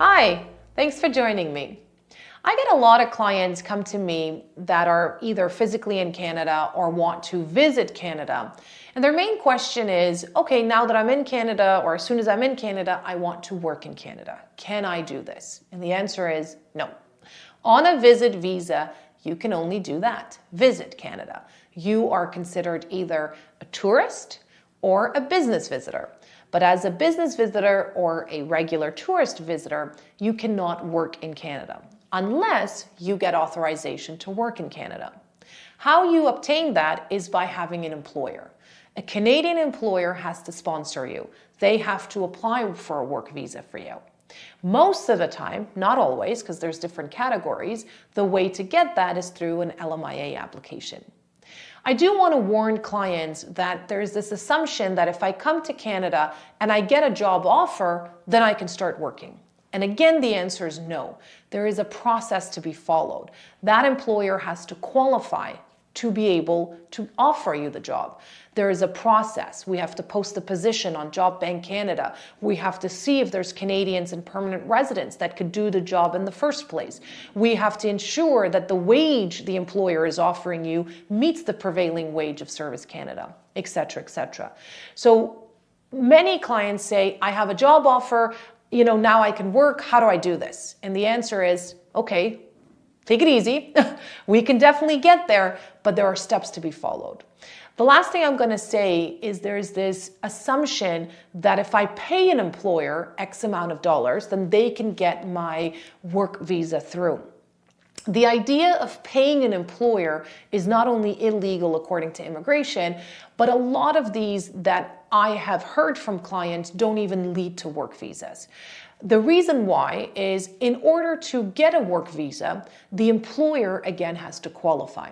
Hi, thanks for joining me. I get a lot of clients come to me that are either physically in Canada or want to visit Canada. And their main question is, okay, now that I'm in Canada, or as soon as I'm in Canada, I want to work in Canada. Can I do this? And the answer is no. On a visit visa, you can only do that, visit Canada. You are considered either a tourist or a business visitor. But as a business visitor or a regular tourist visitor, you cannot work in Canada unless you get authorization to work in Canada. How you obtain that is by having an employer. A Canadian employer has to sponsor you. They have to apply for a work visa for you. Most of the time, not always, because there's different categories, the way to get that is through an LMIA application. I do want to warn clients that there's this assumption that if I come to Canada and I get a job offer, then I can start working. And again, the answer is no. There is a process to be followed. That employer has to qualify to be able to offer you the job. There is a process. We have to post the position on Job Bank Canada. We have to see if there's Canadians and permanent residents that could do the job in the first place. We have to ensure that the wage the employer is offering you meets the prevailing wage of Service Canada, etc., etc. So many clients say, I have a job offer, now I can work. How do I do this? And the answer is, okay, take it easy. We can definitely get there, but there are steps to be followed. The last thing I'm going to say is there's this assumption that if I pay an employer X amount of dollars, then they can get my work visa through. The idea of paying an employer is not only illegal according to immigration, but a lot of these that I have heard from clients don't even lead to work visas. The reason why is in order to get a work visa, the employer again has to qualify.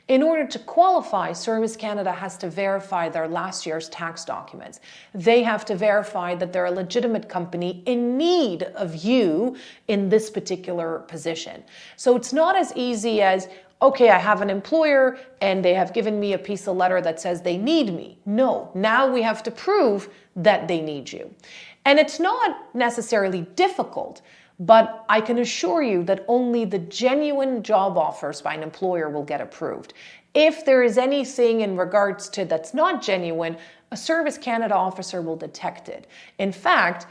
In order to qualify, Service Canada has to verify their last year's tax documents. They have to verify that they're a legitimate company in need of you in this particular position. So it's not as easy as, okay, I have an employer and they have given me a piece of letter that says they need me. No, now we have to prove that they need you. And it's not necessarily difficult, but I can assure you that only the genuine job offers by an employer will get approved. If there is anything in regards to that's not genuine, a Service Canada officer will detect it. In fact,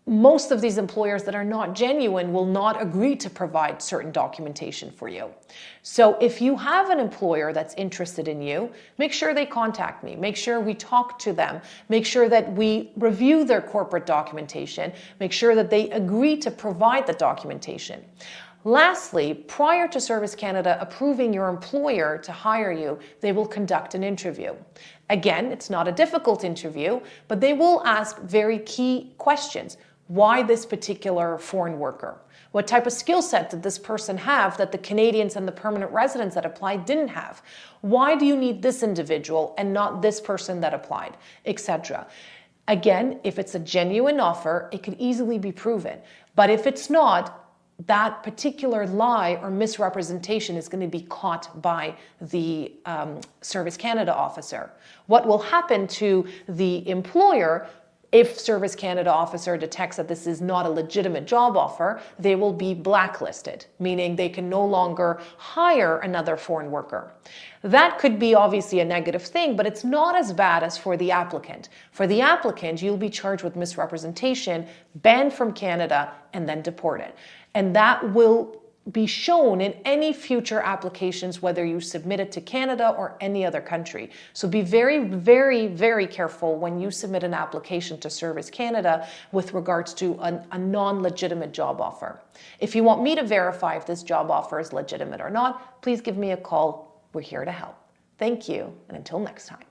most of these employers that are not genuine will not agree to provide certain documentation for you. So if you have an employer that's interested in you, make sure they contact me. Make sure we talk to them. Make sure that we review their corporate documentation. Make sure that they agree to provide the documentation. Lastly, prior to Service Canada approving your employer to hire you, they will conduct an interview. Again, it's not a difficult interview, but they will ask very key questions. Why this particular foreign worker? What type of skill set did this person have that the Canadians and the permanent residents that applied didn't have? Why do you need this individual and not this person that applied, etc.? Again, if it's a genuine offer, it could easily be proven. But if it's not, that particular lie or misrepresentation is going to be caught by the Service Canada officer. What will happen to the employer if Service Canada officer detects that this is not a legitimate job offer, they will be blacklisted, meaning they can no longer hire another foreign worker. That could be obviously a negative thing, but it's not as bad as for the applicant. For the applicant, you'll be charged with misrepresentation, banned from Canada, and then deported. And that will be shown in any future applications, whether you submit it to Canada or any other country. So be very, very, very careful when you submit an application to Service Canada with regards to a non-legitimate job offer. If you want me to verify if this job offer is legitimate or not, please give me a call. We're here to help. Thank you, and until next time.